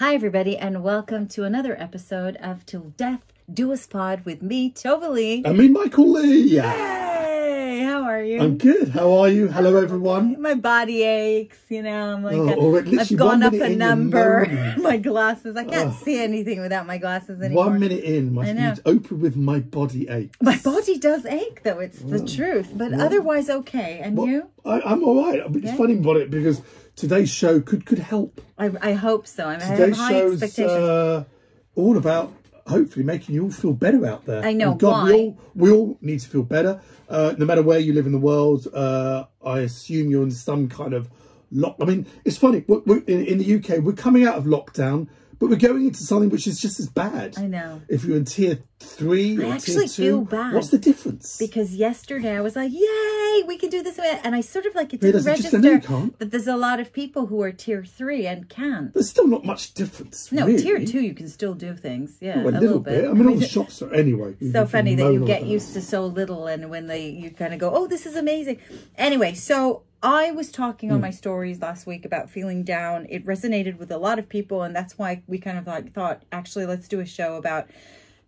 Hi everybody, and welcome to another episode of Till Death Do Us Pod with me, Tova Lee. And me, Michael Lee. Hey, how are you? I'm good. How are you? Hello, everyone. My body aches, you know. I'm like, I've literally gone 1 up minute a in, number. My glasses, I can't see anything without my glasses anymore. 1 minute in, my speed's open with my body ache. My body does ache, though. It's the truth, but otherwise okay. And you? I'm all right. It's funny about it because today's show could help. I hope so. I have Today's high show's expectations. all about hopefully making you all feel better out there. I know. And God, why? we all need to feel better. No matter where you live in the world, I assume you're in some kind of lock. I mean, it's funny. We're in the UK, we're coming out of lockdown, but we're going into something which is just as bad. I know. If you're in tier 3 or I tier actually 2, feel bad. what's the difference? Because yesterday I was like, yay, we can do this. And I sort of like, it didn't register that there's a lot of people who are tier 3 and can't. There's still not much difference, No, really. tier 2, you can still do things. Yeah, a little bit. I mean, all the shops are anyway. So funny that you get used to so little, and when you kind of go, oh, this is amazing. Anyway, so I was talking on my stories last week about feeling down. It resonated with a lot of people, and that's why we kind of like thought, actually, let's do a show about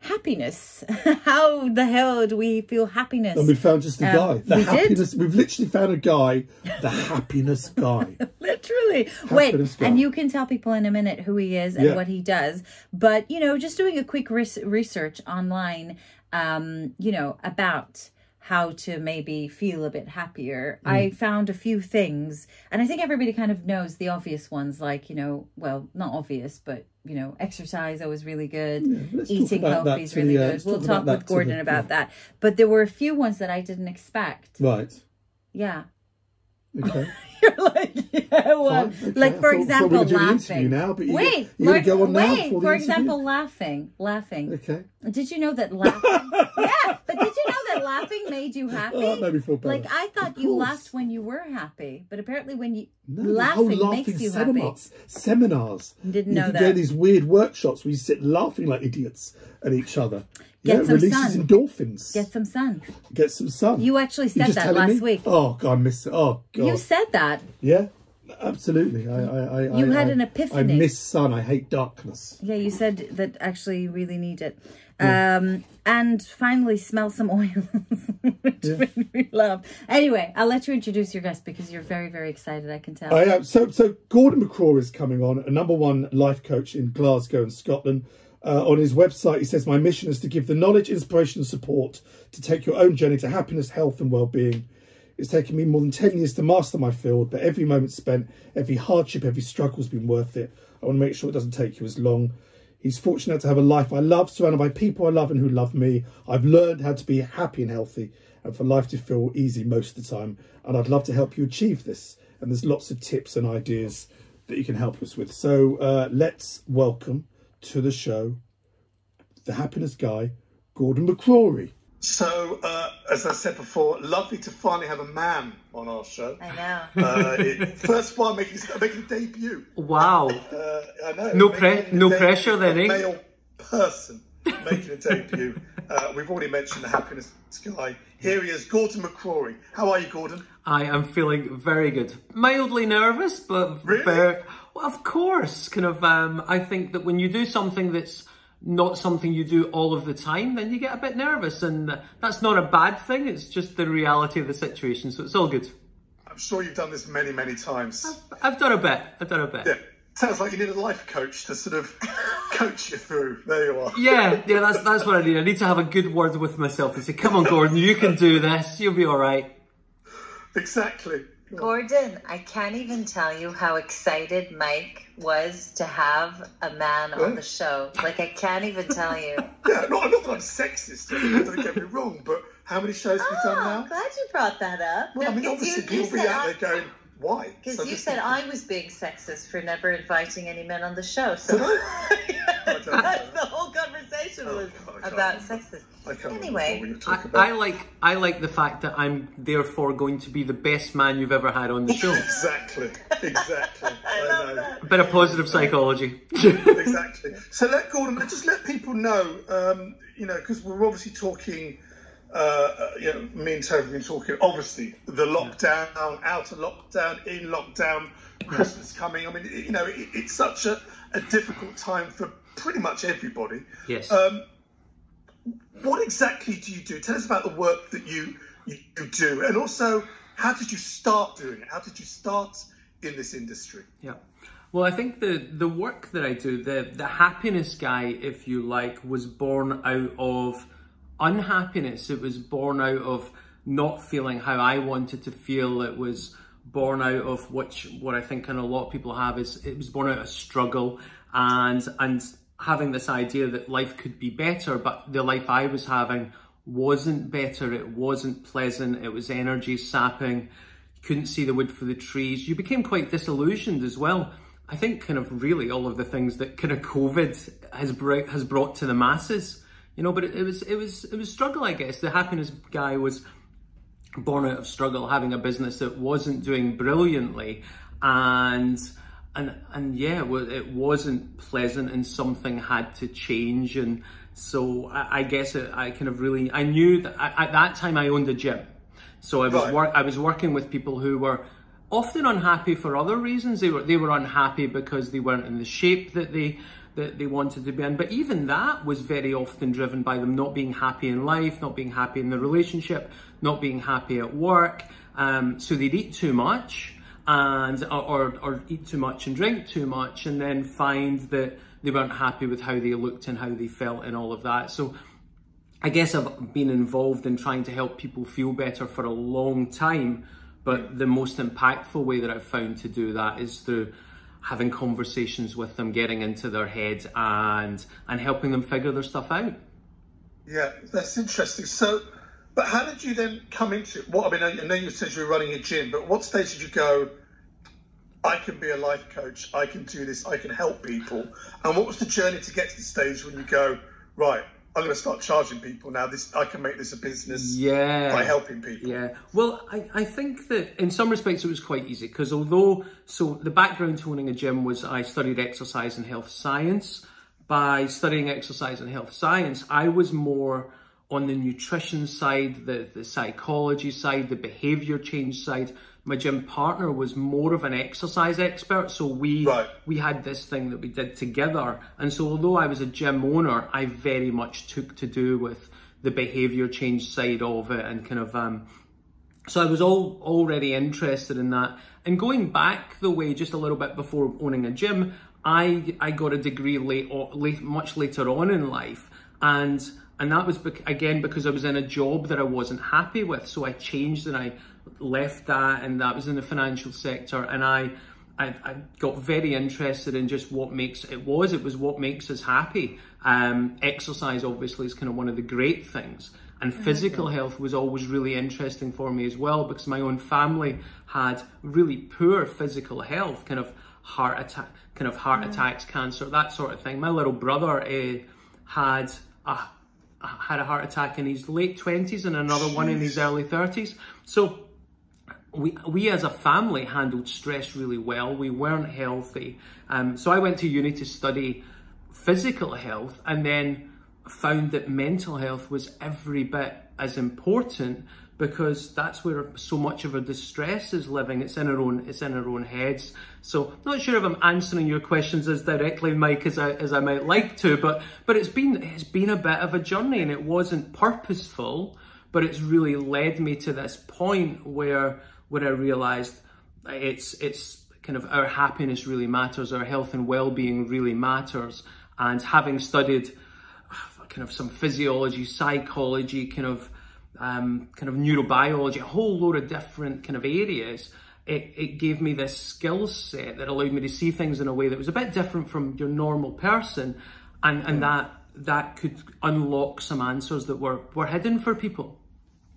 happiness. How the hell do we feel happiness? And we found just the guy. The happiness. We've literally found a guy, the happiness guy. Literally. Happiness guy. And you can tell people in a minute who he is and what he does. But, you know, just doing a quick research online, you know, about how to maybe feel a bit happier. I found a few things, and I think everybody kind of knows the obvious ones, like, you know, well, not obvious, but, you know, exercise always really good. Yeah, eating healthy is really good. We'll talk with Gordon about that. But there were a few ones that I didn't expect. Right. Yeah. Okay. You're like, yeah, well, okay. like, for example, laughing. Now, but wait, go on now for example, laughing. Okay. Did you know that laughing? Yeah, but did you know that laughing made you happy? Oh, that made me feel better. Like, I thought you laughed when you were happy, but apparently when you laughing makes you happy. Seminars. Didn't know that. You can go to these weird workshops where you sit laughing like idiots at each other. Get some releases sun. Endorphins. Get some sun. Get some sun. You actually said that last week. Oh God, I miss it. Oh God. You said that. Yeah, absolutely. You had an epiphany. I miss sun. I hate darkness. Yeah, you said that actually you really need it. And finally, smell some oils, which made me laugh. Anyway, I'll let you introduce your guest because you're very, very excited, I can tell. I am. So Gordon McCrorie is coming on, a #1 life coach in Glasgow in Scotland. On his website, he says, my mission is to give the knowledge, inspiration and support to take your own journey to happiness, health and well-being. It's taken me more than 10 years to master my field, but every moment spent, every hardship, every struggle has been worth it. I want to make sure it doesn't take you as long. He's fortunate to have a life I love, surrounded by people I love and who love me. I've learned how to be happy and healthy and for life to feel easy most of the time. And I'd love to help you achieve this. And there's lots of tips and ideas that you can help us with. So let's welcome to the show the happiness guy, Gordon McCrorie. So, as I said before, lovely to finally have a man on our show. I know. First one making debut. Wow. I know. No pressure then, eh? Male person making a debut. We've already mentioned the happiness guy. Here he is, Gordon McCrorie. How are you, Gordon? I am feeling very good. Mildly nervous, but really? Well, of course. Kind of. I think that when you do something that's not something you do all of the time, then you get a bit nervous, and that's not a bad thing. It's just the reality of the situation, so it's all good. I'm sure you've done this many, many times. I've done a bit. Yeah. Sounds like you need a life coach to sort of coach you through. There you are. Yeah, that's what I need. I need to have a good word with myself and say, come on, Gordon, you can do this. You'll be all right. Exactly. Gordon, I can't even tell you how excited Mike was to have a man on the show. Like, I can't even tell you. Yeah, not that I'm sexist, don't get me wrong, but how many shows have we done now? I'm glad you brought that up. Well, I mean, obviously people will be out there going, why? Because you said I was being sexist for never inviting any men on the show. So that's the whole conversation was about sexism. Anyway, I like the fact that I'm therefore going to be the best man you've ever had on the show. Exactly. I love that. A bit of positive psychology. Exactly. So just let people know, you know, because we're obviously talking. You know, me and Tova have been talking, obviously, the lockdown, out of lockdown, in lockdown, Christmas coming. I mean, you know, it's such a a difficult time for pretty much everybody. Yes. What exactly do you do? Tell us about the work that you do, and also how did you start doing it? How did you start in this industry? Yeah. Well, I think the work that I do, the happiness guy, if you like, was born out of unhappiness. It was born out of not feeling how I wanted to feel. It was born out of what I think kind of a lot of people have is it was born out of struggle and having this idea that life could be better, but the life I was having wasn't better. It wasn't pleasant. It was energy sapping. You couldn't see the wood for the trees. You became quite disillusioned as well. I think kind of really all of the things that kind of COVID has brought to the masses, you know, but it was struggle, I guess. The happiness guy was born out of struggle, having a business that wasn't doing brilliantly, and yeah, well, it wasn't pleasant, and something had to change. And so I guess I knew that at that time I owned a gym, so I was working with people who were often unhappy for other reasons. They were unhappy because they weren't in the shape that they wanted to be in. But even that was very often driven by them not being happy in life, not being happy in the relationship, not being happy at work. So they'd eat too much or eat too much and drink too much, and then find that they weren't happy with how they looked and how they felt and all of that. So I guess I've been involved in trying to help people feel better for a long time. But the most impactful way that I've found to do that is through having conversations with them, getting into their heads and helping them figure their stuff out. Yeah, that's interesting. So, but how did you then come into it? I know you said you were running a gym, but what stage did you go, I can be a life coach, I can do this, I can help people? And what was the journey to get to the stage when you go, right, I'm going to start charging people now. I can make this a business by helping people. Yeah. Well, I think that in some respects it was quite easy because so the background to owning a gym was I studied exercise and health science. By studying exercise and health science, I was more on the nutrition side, the psychology side, the behavior change side. My gym partner was more of an exercise expert, so we had this thing that we did together. And so although I was a gym owner, I very much took to do with the behavior change side of it, and kind of so I was already interested in that. And going back the way just a little bit before owning a gym, I got a degree much later on in life, and that was again because I was in a job that I wasn't happy with. So I changed and I left that, and that was in the financial sector, and I got very interested in just what makes it was what makes us happy. Exercise obviously is kind of one of the great things, and physical health was always really interesting for me as well, because my own family had really poor physical health, kind of heart attacks, cancer, that sort of thing. My little brother had a heart attack in his late 20s and another one in his early 30s. So we as a family handled stress really well. We weren't healthy. So I went to uni to study physical health, and then found that mental health was every bit as important, because that's where so much of our distress is living. It's in our own heads. So not sure if I'm answering your questions as directly, Mike, as I might like to, but it's been a bit of a journey, and it wasn't purposeful, but it's really led me to this point where I realized it's kind of our happiness really matters, our health and well-being really matters. And having studied kind of some physiology, psychology, kind of neurobiology, a whole load of different kind of areas, it gave me this skill set that allowed me to see things in a way that was a bit different from your normal person, and that could unlock some answers that were hidden for people.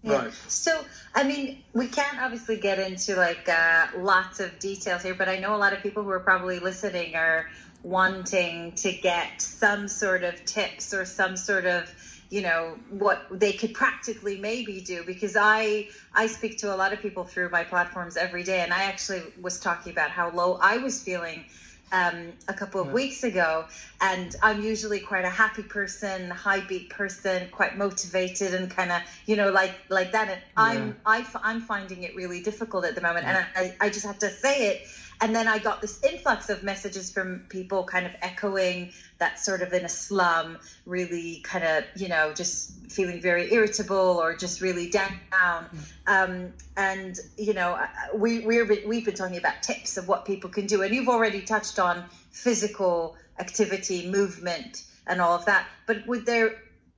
Yeah. So, I mean, we can't obviously get into like lots of details here, but I know a lot of people who are probably listening are wanting to get some sort of tips or some sort of, you know, what they could practically maybe do, because I speak to a lot of people through my platforms every day, and I actually was talking about how low I was feeling a couple of weeks ago, and I'm usually quite a happy person, high beat person, quite motivated and kind of, you know, like that, and I'm finding it really difficult at the moment, and I just have to say it. And then I got this influx of messages from people kind of echoing that sort of in a slum, really kind of, you know, just feeling very irritable or just really down. And, you know, we've been talking about tips of what people can do. And you've already touched on physical activity, movement, and all of that. But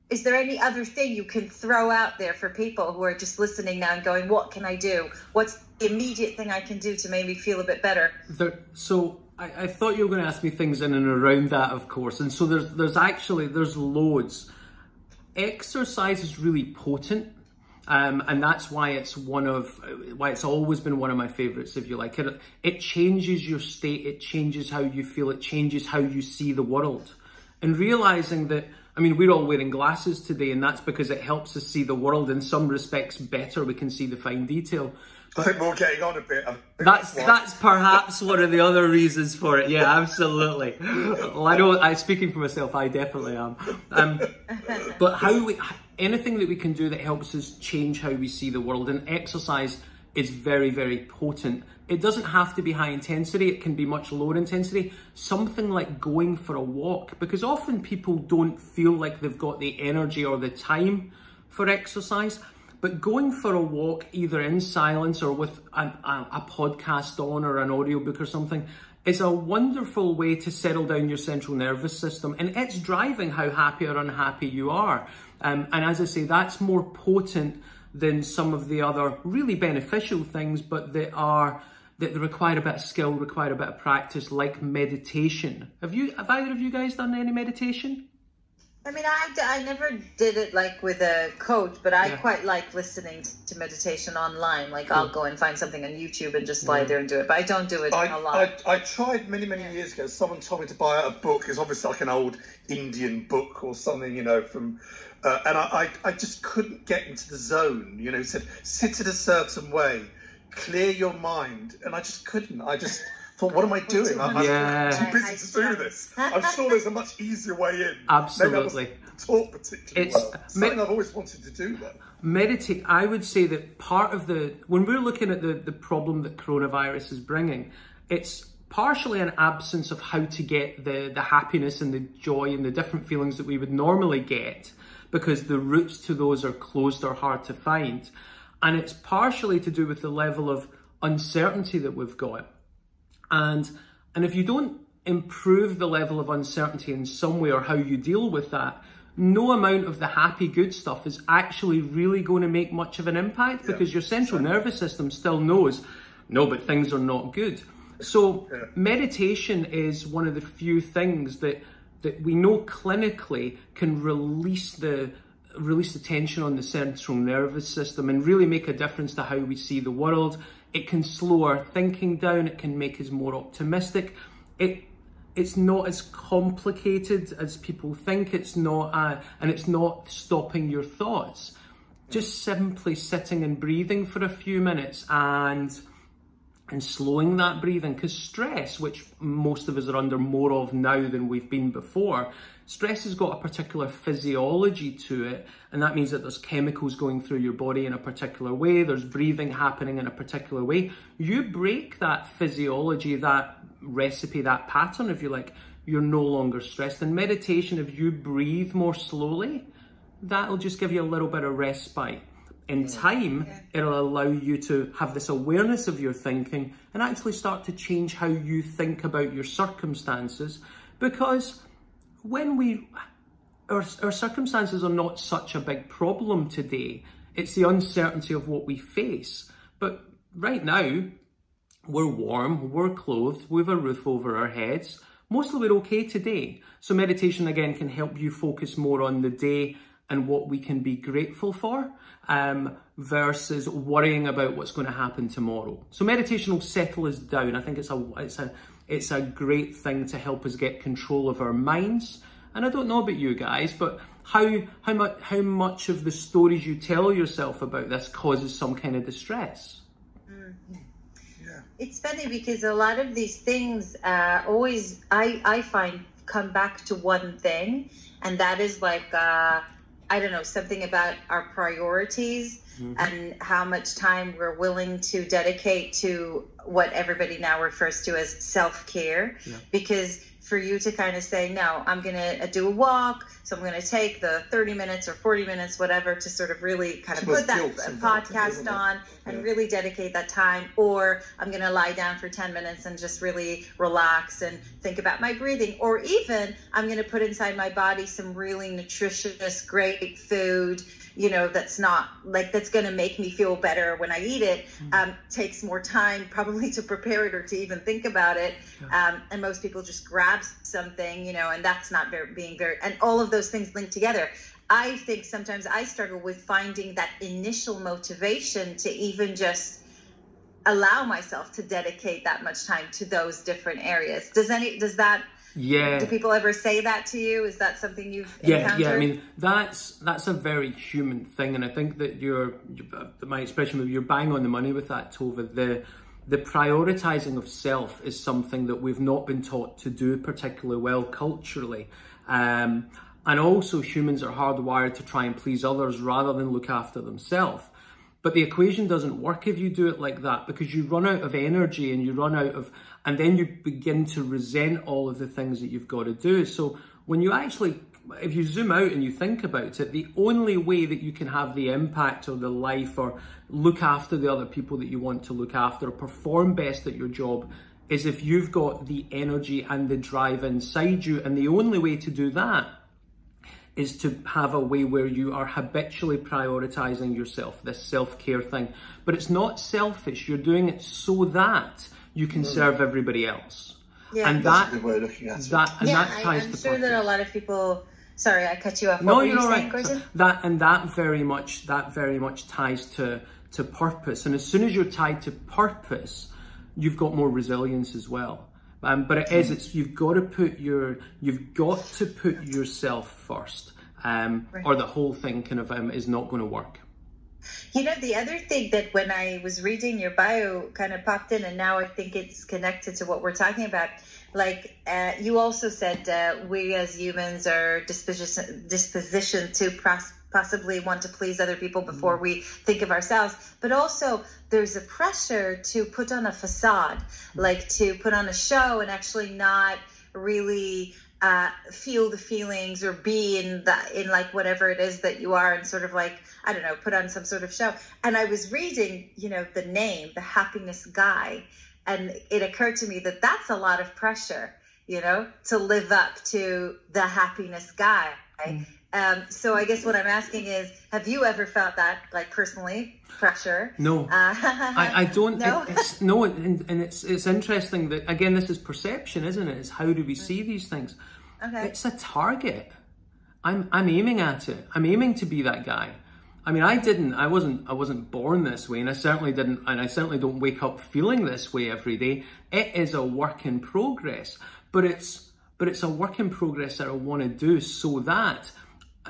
is there any other thing you can throw out there for people who are just listening now and going, what can I do? What's the immediate thing I can do to make me feel a bit better? So I thought you were going to ask me things in and around that, of course. And so there's loads. Exercise is really potent. And that's why it's always been one of my favorites, if you like. It changes your state. It changes how you feel. It changes how you see the world. And realizing that, I mean, we're all wearing glasses today, and that's because it helps us see the world in some respects better. We can see the fine detail. But I think we're getting on a bit. That's perhaps one of the other reasons for it. Yeah, absolutely. Well, I know, speaking for myself, I definitely am. But anything that we can do that helps us change how we see the world, and exercise is very, very potent. It doesn't have to be high intensity. It can be much lower intensity. Something like going for a walk, because often people don't feel like they've got the energy or the time for exercise. But going for a walk, either in silence or with a podcast on or an audiobook or something, is a wonderful way to settle down your central nervous system. And it's driving how happy or unhappy you are. And as I say, that's more potent than some of the other really beneficial things, but that require a bit of skill, require a bit of practice, like meditation. Have either of you guys done any meditation? I mean, I never did it like with a coach, but I quite like listening to meditation online. Like I'll go and find something on YouTube and just lie there and do it, but I don't do it a lot. I tried many years ago. Someone told me to buy a book. It's obviously like an old Indian book or something, you know, from... and I just couldn't get into the zone, you know. It said, sit in a certain way, clear your mind. And I just couldn't. I just thought, what am I doing? I'm too busy to do this. I'm sure there's a much easier way in. Absolutely. Maybe I wasn't taught particularly well. Something I've always wanted to do, though. Meditate, I would say that part of when we're looking at the problem that coronavirus is bringing, it's partially an absence of how to get the happiness and the joy and the different feelings that we would normally get, because the routes to those are closed or hard to find. And it's partially to do with the level of uncertainty that we've got. And if you don't improve the level of uncertainty in some way or how you deal with that, no amount of the happy, good stuff is actually really going to make much of an impact, because your central nervous system still knows, no, but things are not good. So meditation is one of the few things that we know clinically can release the tension on the central nervous system and really make a difference to how we see the world. It can slow our thinking down. It can make us more optimistic. It's not as complicated as people think. It's not, and it's not stopping your thoughts. Just simply sitting and breathing for a few minutes and slowing that breathing, because stress, which most of us are under more of now than we've been before, stress has got a particular physiology to it, and that means that there's chemicals going through your body in a particular way, there's breathing happening in a particular way. You break that physiology, that recipe, that pattern, if you like, you're no longer stressed. In meditation, if you breathe more slowly, that'll just give you a little bit of respite. In time, it'll allow you to have this awareness of your thinking and actually start to change how you think about your circumstances, because when our circumstances are not such a big problem today. It's the uncertainty of what we face. But right now, we're warm, we're clothed, we have a roof over our heads. Mostly we're okay today. So meditation again can help you focus more on the day and what we can be grateful for, versus worrying about what's going to happen tomorrow. So meditation will settle us down. I think it's a great thing to help us get control of our minds. And I don't know about you guys, but how much of the stories you tell yourself about this causes some kind of distress? It's funny because a lot of these things I find come back to one thing, and that is like I don't know, something about our priorities and how much time we're willing to dedicate to what everybody now refers to as self-care. Because for you to kind of say, no, I'm going to do a walk, so I'm going to take the 30 minutes or 40 minutes, whatever, to sort of really kind of put that podcast on and really dedicate that time. Or I'm going to lie down for 10 minutes and just really relax and think about my breathing. Or even I'm going to put inside my body some really nutritious, great food, you know, that's not like, that's going to make me feel better when I eat it. Takes more time probably to prepare it or to even think about it. And most people just grab something, you know, and that's not being very, and all of those things linked together. I think sometimes I struggle with finding that initial motivation to even just allow myself to dedicate that much time to those different arees. Do people ever say that to you? Is that something you've encountered? Yeah. I mean, that's a very human thing, and I think that my expression of you're bang on the money with that, Tova. The prioritizing of self is something that we've not been taught to do particularly well culturally, and also humans are hardwired to try and please others rather than look after themselves. But the equation doesn't work if you do it like that, because you run out of energy and then you begin to resent all of the things that you've got to do. So when you actually, if you zoom out and you think about it, the only way that you can have the impact or the life or look after the other people that you want to look after or perform best at your job is if you've got the energy and the drive inside you. And the only way to do that is to have a way where you are habitually prioritizing yourself, this self-care thing. But it's not selfish. You're doing it so that you can serve everybody else. Yeah, and that's a good way of looking at it. That ties I'm to sure purpose. that a lot of people. Sorry, I cut you off. No, what you're were you all saying, right. Gordon? That very much ties to purpose. And as soon as you're tied to purpose, you've got more resilience as well. But you've got to put yourself first. Or the whole thing kind of is not going to work. You know, the other thing that when I was reading your bio kind of popped in, and now I think it's connected to what we're talking about. Like you also said, we as humans are dispositioned to possibly want to please other people before we think of ourselves. But also there's a pressure to put on a facade, like to put on a show and actually not really feel the feelings or be in like whatever it is that you are, and sort of like, I don't know, put on some sort of show. And I was reading, you know, the name, the Happiness Guy, and it occurred to me that that's a lot of pressure, you know, to live up to the happiness guy. So I guess what I'm asking is, have you ever felt that, like, personally, pressure? No, I don't. No? It's interesting that, again, this is perception, isn't it? It's how do we see these things? Okay. It's a target. I'm aiming at it. I'm aiming to be that guy. I mean, I wasn't born this way, and I certainly don't wake up feeling this way every day. It is a work in progress, but it's a work in progress that I want to do so that.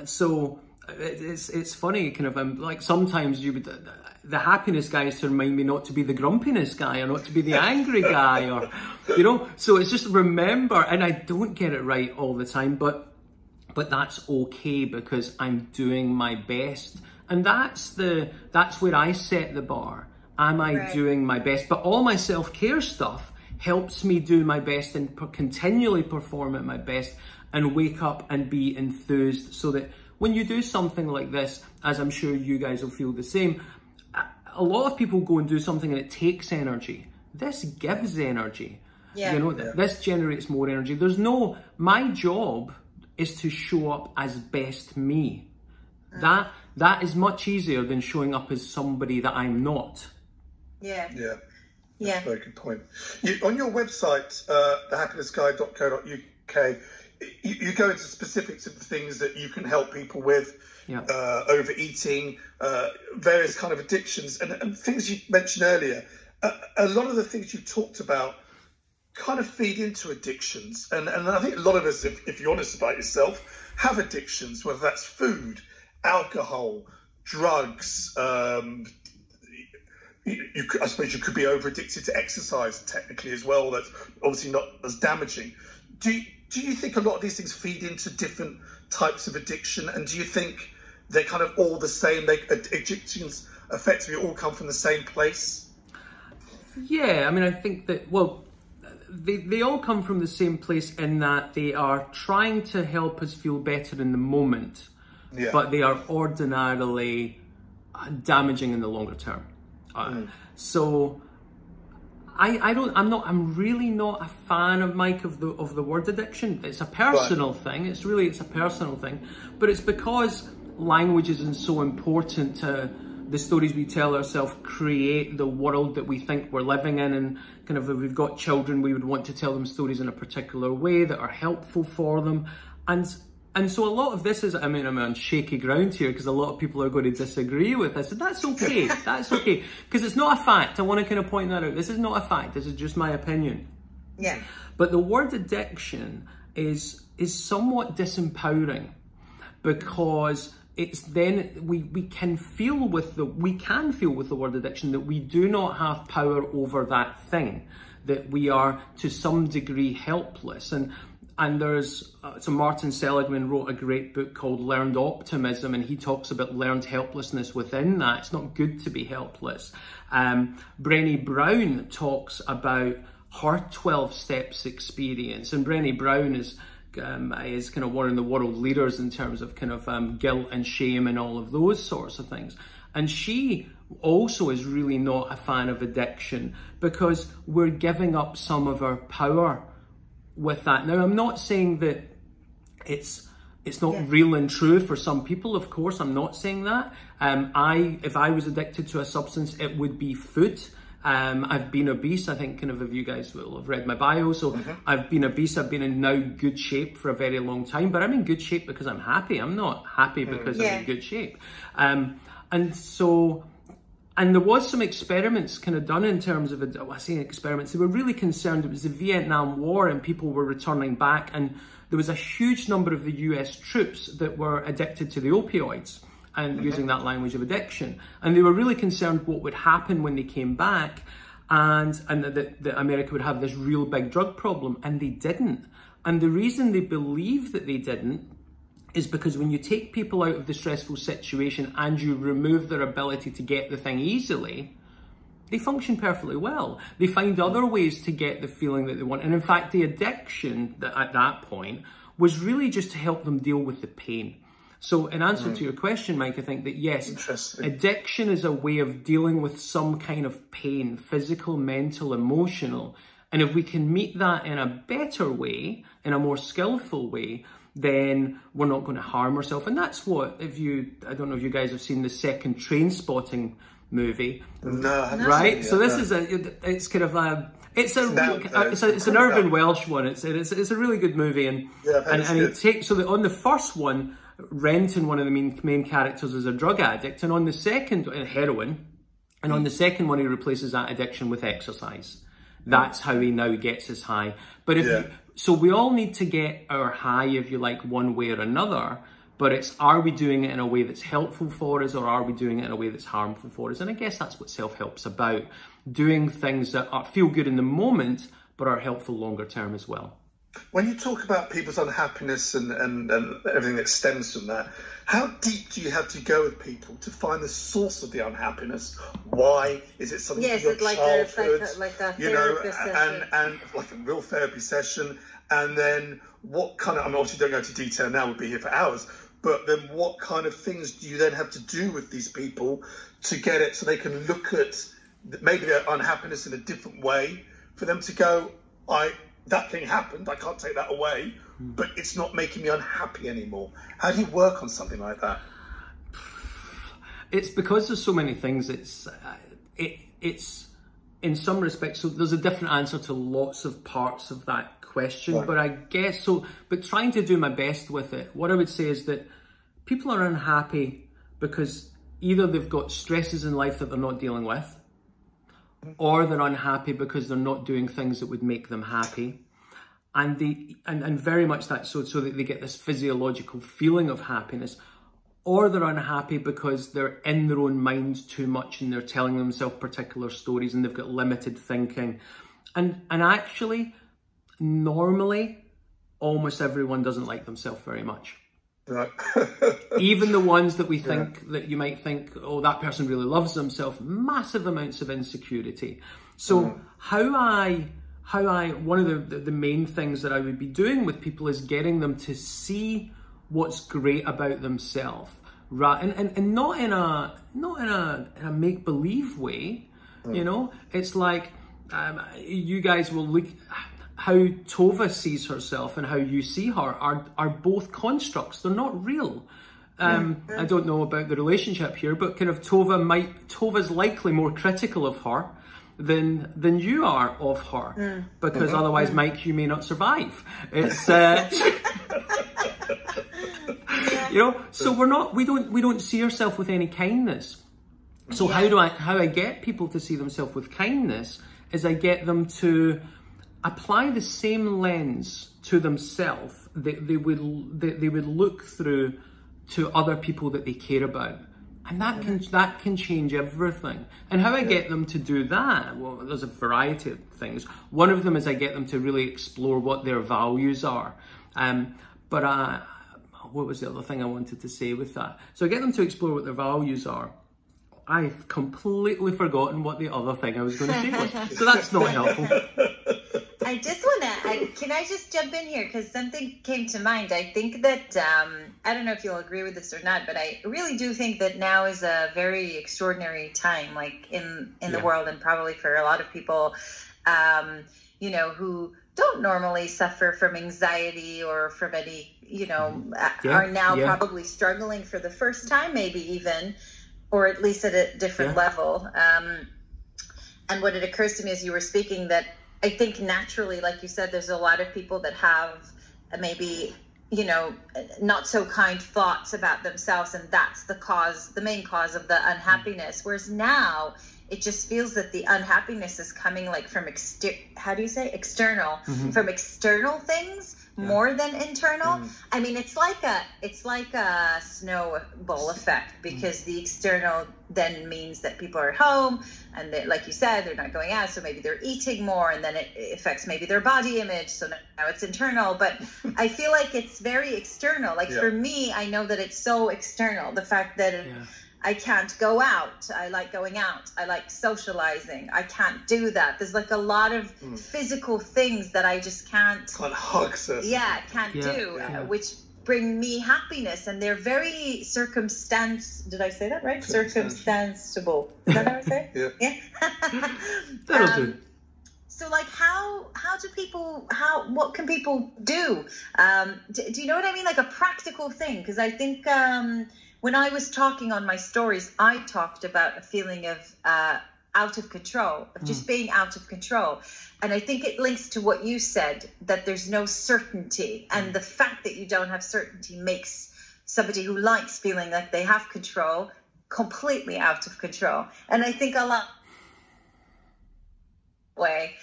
So it's funny, kind of, like sometimes the happiness guy is to remind me not to be the grumpiness guy or not to be the angry guy, or, you know, so it's just remember, and I don't get it right all the time, but that's okay because I'm doing my best. And that's where I set the bar. Am I doing my best? But all my self-care stuff helps me do my best and continually perform at my best and wake up and be enthused, so that when you do something like this, as I'm sure you guys will feel the same, a lot of people go and do something and it takes energy. This gives energy. Yeah. You know, this generates more energy. My job is to show up as best me. That is much easier than showing up as somebody that I'm not. Yeah. That's a very good point. On your website, thehappinessguy.co.uk, you go into specifics of the things that you can help people with, overeating, various kind of addictions, and things you mentioned earlier. A lot of the things you talked about kind of feed into addictions. And I think a lot of us, if you're honest about yourself, have addictions, whether that's food, alcohol, drugs. I suppose you could be over addicted to exercise technically as well. That's obviously not as damaging. Do you think a lot of these things feed into different types of addiction? And do you think they're kind of all the same. Egyptians effectively all come from the same place. Yeah, I mean, I think that, well, they all come from the same place in that they are trying to help us feel better in the moment, but they are ordinarily damaging in the longer term. So I'm really not a fan of Mike of the word addiction. It's a personal thing. It's a personal thing, but it's because language isn't so important to the stories we tell ourselves create the world that we think we're living in, and kind of if we've got children, we would want to tell them stories in a particular way that are helpful for them. And so a lot of this is, I mean, I'm on shaky ground here because a lot of people are going to disagree with this, and that's okay. That's okay, because it's not a fact. I want to kind of point that out. This is not a fact. This is just my opinion. Yeah. But the word addiction is somewhat disempowering, because it's then we can feel with the word addiction that we do not have power over that thing, that we are to some degree helpless. And there's so Martin Seligman wrote a great book called Learned Optimism, and he talks about learned helplessness within that. It's not good to be helpless. Brené Brown talks about her 12 steps experience, and Brené Brown is kind of one of the world leaders in terms of kind of guilt and shame and all of those sorts of things. And she also is really not a fan of addiction, because we're giving up some of our power with that. Now, I'm not saying that it's not real and true for some people. Of course, I'm not saying that. If I was addicted to a substance, it would be food. I've been obese. I think kind of if you guys will have read my bio. So I've been obese. I've been in now good shape for a very long time, but I'm in good shape because I'm happy. I'm not happy because I'm in good shape. And there was some experiments kind of done in terms of, I say experiments, they were really concerned. It was the Vietnam War and people were returning back, and there was a huge number of the US troops that were addicted to the opioids, and using that language of addiction. And they were really concerned what would happen when they came back, and that America would have this real big drug problem, and they didn't. And the reason they believe that they didn't is because when you take people out of the stressful situation and you remove their ability to get the thing easily, they function perfectly well. They find other ways to get the feeling that they want. And in fact, the addiction at that point was really just to help them deal with the pain. So in answer to your question, Mike, I think that yes, addiction is a way of dealing with some kind of pain, physical, mental, emotional. And if we can meet that in a better way, in a more skillful way, then we're not going to harm ourselves. And that's what, I don't know if you guys have seen the second Trainspotting movie. No. Right? So this is it's kind of it's an Irvin Welsh one. It's a really good movie, and it takes, so that on the first one, Renton, one of the main characters, is a drug addict, and on the second, heroin, and on the second one, he replaces that addiction with exercise. That's how he now gets his high. But so we all need to get our high, if you like, one way or another, but it's, are we doing it in a way that's helpful for us, or are we doing it in a way that's harmful for us? And I guess that's what self-help's about, doing things that feel good in the moment, but are helpful longer term as well. When you talk about people's unhappiness and everything that stems from that, how deep do you have to go with people to find the source of the unhappiness? Why is it something from your childhood? Like a you know, session. and like a real therapy session. And then what kind of, I mean, obviously don't go into detail now, we'll be here for hours, but then what kind of things do you then have to do with these people to get it so they can look at maybe their unhappiness in a different way, for them to go, that thing happened, I can't take that away, but it's not making me unhappy anymore. How do you work on something like that? It's because there's so many things. It's in some respects, so there's a different answer to lots of parts of that question, right. But I guess so. But trying to do my best with it, what I would say is that people are unhappy because either they've got stresses in life that they're not dealing with, or they're unhappy because they're not doing things that would make them happy. And very much that so that they get this physiological feeling of happiness, or they're unhappy because they're in their own minds too much and they're telling themselves particular stories and they've got limited thinking. And actually, normally, almost everyone doesn't like themselves very much. Right. Even the ones that we think, that you might think, oh, that person really loves themselves, massive amounts of insecurity. So one of the main things that I would be doing with people is getting them to see what's great about themselves, right? And not in a make-believe way, you know? It's like, you guys will look, how Tova sees herself and how you see her are both constructs. They're not real. I don't know about the relationship here, but kind of Tova's likely more critical of her than you are of her, because otherwise, Mike, you may not survive. It's you know, so we don't see ourselves with any kindness. So how I get people to see themselves with kindness is I get them to apply the same lens to themselves that they would look through to other people that they care about. And that can change everything. And how I get them to do that, well, there's a variety of things. One of them is I get them to really explore what their values are. What was the other thing I wanted to say with that? So I get them to explore what their values are. I've completely forgotten what the other thing I was going to say was. So that's not helpful. I just want to, can I just jump in here? Because something came to mind. I think that, I don't know if you'll agree with this or not, but I really do think that now is a very extraordinary time, like in the world, and probably for a lot of people, you know, who don't normally suffer from anxiety or from any, you know, are now probably struggling for the first time, maybe even, or at least at a different level. And what it occurs to me as you were speaking, that I think naturally, like you said, there's a lot of people that have maybe, you know, not so kind thoughts about themselves, and that's the main cause of the unhappiness. Whereas now it just feels that the unhappiness is coming like from external, from external things more than internal. I mean, it's like a snowball effect, because the external then means that people are at home, and they, like you said, they're not going out, so maybe they're eating more, and then it affects maybe their body image, so now it's internal. But I feel like it's very external. Like for me, I know that it's so external, the fact that I can't go out. I like going out. I like socializing. I can't do that. There's like a lot of physical things that I just can't hug, do, which bring me happiness, and they're very Did I say that right? Circumstanceable. Is that how I say? Yeah. That'll do. So like what can people do? Do you know what I mean? Like a practical thing, because I think when I was talking on my stories, I talked about a feeling of out of control, of just being out of control. And I think it links to what you said, that there's no certainty. And the fact that you don't have certainty makes somebody who likes feeling like they have control completely out of control. And I think a lot way,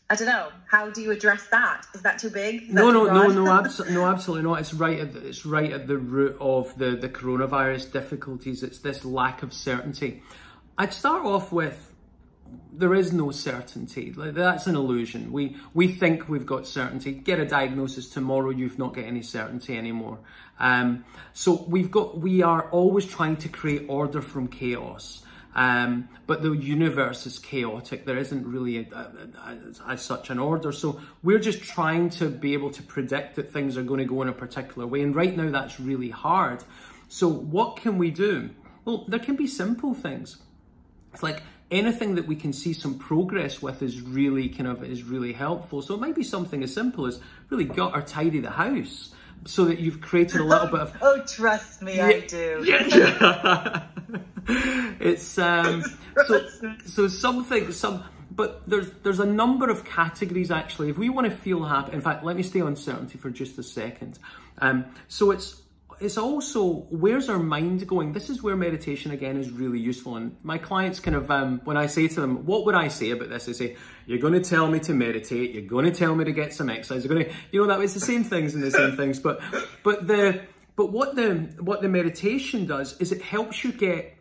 I don't know. How do you address that? Is that too big? No, absolutely not. It's right at the root of the coronavirus difficulties. It's this lack of certainty. I'd start off with, there is no certainty. Like, that's an illusion. We think we've got certainty. Get a diagnosis tomorrow, you've not got any certainty anymore. So we are always trying to create order from chaos. But the universe is chaotic. There isn't really as such an order. So we're just trying to be able to predict that things are going to go in a particular way. And right now that's really hard. So what can we do? Well, there can be simple things. It's like anything that we can see some progress with is really helpful. So it might be something as simple as really gut or tidy the house, so that you've created a little bit of... Oh, trust me, I do. It's but there's a number of categories actually. If we want to feel happy, in fact, let me stay on certainty for just a second. So it's also, where's our mind going? This is where meditation again is really useful. And my clients kind of, when I say to them, what would I say about this? They say, you're going to tell me to meditate. You're going to tell me to get some exercise. You're going to, you know, that it's the same things and the same things. But what the meditation does is it helps you get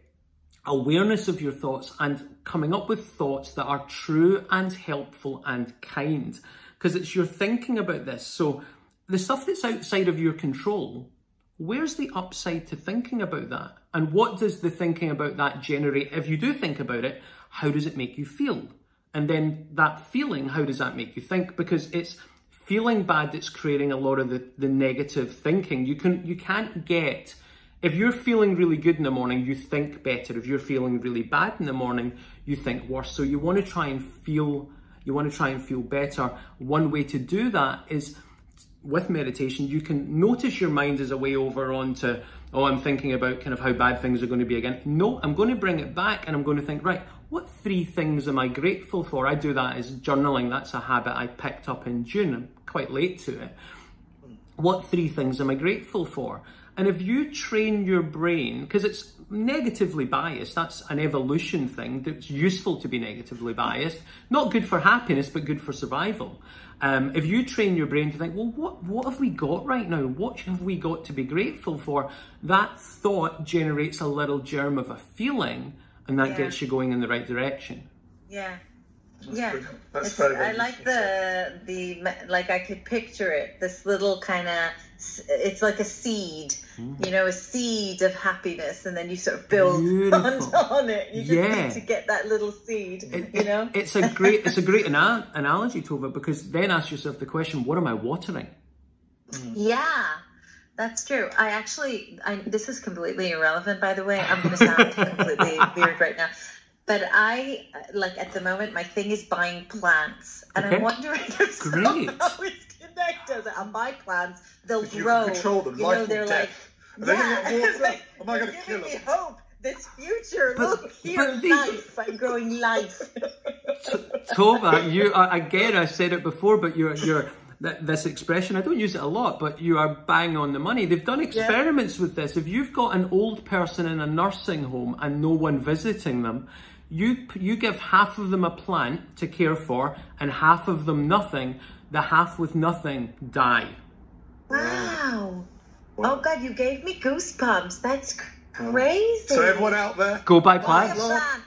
awareness of your thoughts and coming up with thoughts that are true and helpful and kind, because it's your thinking about this. So the stuff that's outside of your control, where's the upside to thinking about that? And what does the thinking about that generate? If you do think about it, how does it make you feel? And then that feeling, how does that make you think? Because it's feeling bad that's creating a lot of the negative thinking. You can't get, if you're feeling really good in the morning, you think better. If you're feeling really bad in the morning, you think worse. So you want to try and feel better. One way to do that is with meditation. You can notice your mind is a way over onto, oh, I'm thinking about kind of how bad things are going to be again. No, I'm going to bring it back and I'm going to think, right, what 3 things am I grateful for? I do that as journaling. That's a habit I picked up in June. I'm quite late to it. What 3 things am I grateful for? And if you train your brain, because it's negatively biased, that's an evolution thing, that's useful to be negatively biased, not good for happiness, but good for survival. If you train your brain to think, well, what have we got right now? What have we got to be grateful for? That thought generates a little germ of a feeling, and that gets you going in the right direction. Yeah. I like the like I could picture it, this little kind of, it's like a seed, you know, a seed of happiness, and then you sort of build on it. You just need to get that little seed, you know. It's a great analogy, Tova, because then ask yourself the question, what am I watering? Yeah, that's true. This is completely irrelevant, by the way. I'm going to sound completely weird right now. But at the moment, my thing is buying plants. And I'm wondering if somehow it's connected. I'll buy plants, they'll grow. You control them, life or death. Are they going to get water? Am I going to kill them? Giving me hope. This future, look, here's life. I'm growing life. Tova, again, I said it before, but this expression, I don't use it a lot, but you are bang on the money. They've done experiments with this. If you've got an old person in a nursing home and no one visiting them, you give half of them a plant to care for and half of them nothing. The half with nothing die. Wow. Oh God, you gave me goosebumps. That's crazy. So everyone out there, go buy plants.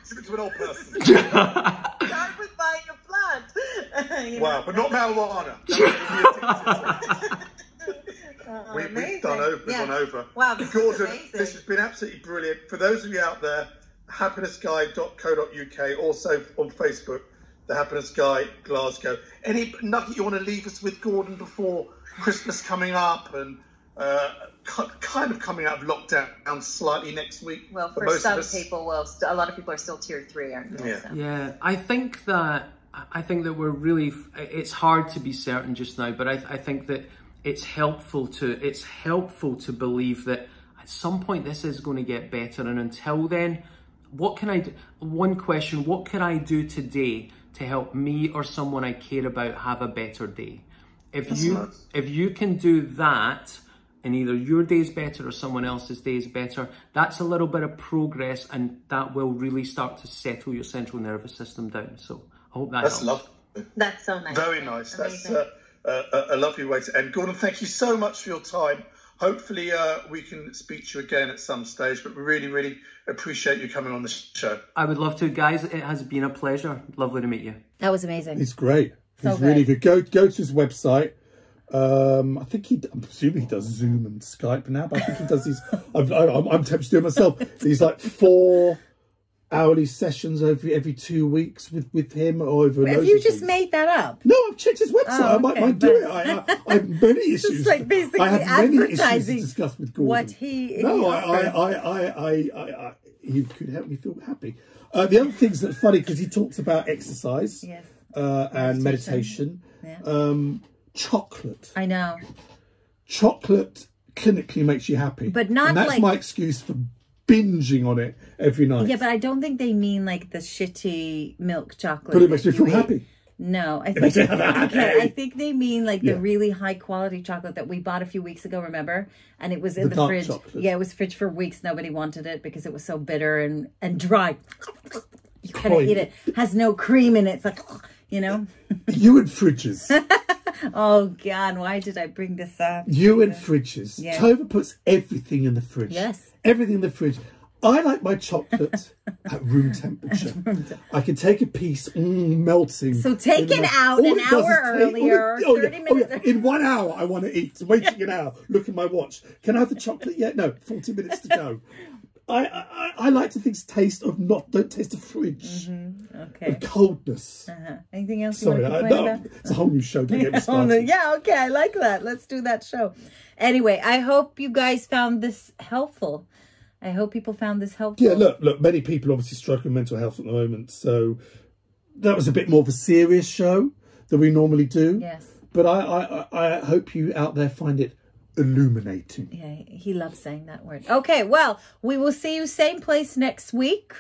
Give it to an old person. Start with buying a plant. Wow, but not marijuana. We've done over. Wow, this is amazing. This has been absolutely brilliant. For those of you out there, happinessguy.co.uk, also on Facebook, The Happiness Guy Glasgow. Any nugget you want to leave us with, Gordon, before Christmas coming up and kind of coming out of lockdown slightly next week? Well, for some people, a lot of people are still tier 3, aren't they? Yeah. I think that we're really, it's hard to be certain just now, but I think that it's helpful to believe that at some point this is going to get better, and until then, what can I do? One question, what can I do today to help me or someone I care about have a better day? If you can do that, and either your day's better or someone else's day is better, that's a little bit of progress, and that will really start to settle your central nervous system down. So I hope that helps. That's lovely. That's so nice. Very nice. Amazing. That's a lovely way to end. Gordon, thank you so much for your time. Hopefully we can speak to you again at some stage, but we really, really appreciate you coming on the show. I would love to, guys. It has been a pleasure. Lovely to meet you. That was amazing. It's great. It's really good. Go to his website. I think I'm assuming he does Zoom and Skype now, but I think he does these. I'm tempted to do it myself. These like 4 hourly sessions every 2 weeks with him or over. Have you just made that up? No, I've checked his website. I might do it. I have many issues. It's like basically I have many issues to advertising discuss with Gordon. what he. He could help me feel happy. The other things that are funny because he talks about exercise, and meditation. Yeah. Chocolate. I know. Chocolate clinically makes you happy, but not and that's like my excuse for binging on it every night. Yeah, but I don't think they mean like the shitty milk chocolate. But it makes me feel happy. No, I think they mean like the really high quality chocolate that we bought a few weeks ago, remember? And it was in the fridge. Chocolate. Yeah, it was fridge for weeks. Nobody wanted it because it was so bitter and dry. You couldn't eat it. Has no cream in it. It's like, you know. You and fridges. Oh God, why did I bring this up? You and fridges. Yeah. Tova puts everything in the fridge. Yes. Everything in the fridge. I like my chocolate at room temperature. I can take a piece, melting. So take it out an hour earlier, 30 minutes. In 1 hour, I want to eat. Waiting an hour. Look at my watch. Can I have the chocolate yet? No, 40 minutes to go. I like to think don't taste the fridge. Okay. Of coldness. Anything else? Sorry, it's a whole new show. Don't get me started. Yeah, okay, I like that. Let's do that show. Anyway, I hope you guys found this helpful. I hope people found this helpful. Yeah, look, many people obviously struggle with mental health at the moment, so that was a bit more of a serious show than we normally do. Yes. But I hope you out there find it illuminating. Yeah, he loves saying that word. Okay, well, we will see you same place next week.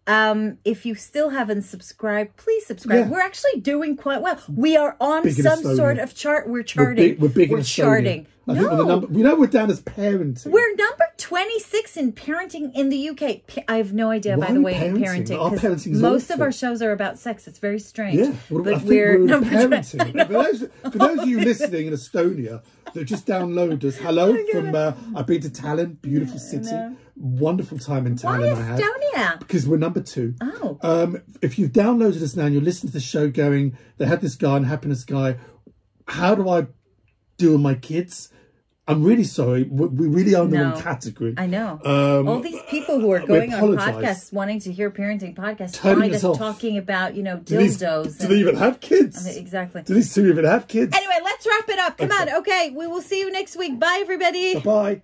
If you still haven't subscribed, please subscribe. We're actually doing quite well. We are on some sort of chart. We're charting. We're big in charting. I think we know we're down as parenting. We're number 26 in parenting in the UK. I have no idea, by the way, in parenting. Our parenting's most of our shows are about sex. It's very strange. Yeah, but we're number parenting. For those of you listening in Estonia that just download us, hello from. I've been to Tallinn, beautiful city. Wonderful time in Tallinn. Why Estonia? Because we're number 2. Oh. If you've downloaded us now and you're listening to the show going, they had this guy and happiness guy, how do I deal with my kids? I'm really sorry. We really are in the wrong category. I know. All these people who are going on podcasts wanting to hear parenting podcasts, find us talking about, dildos. Do they even have kids? Exactly. Do these two even have kids? Anyway, let's wrap it up. Come on. Okay, we will see you next week. Bye, everybody. Bye-bye.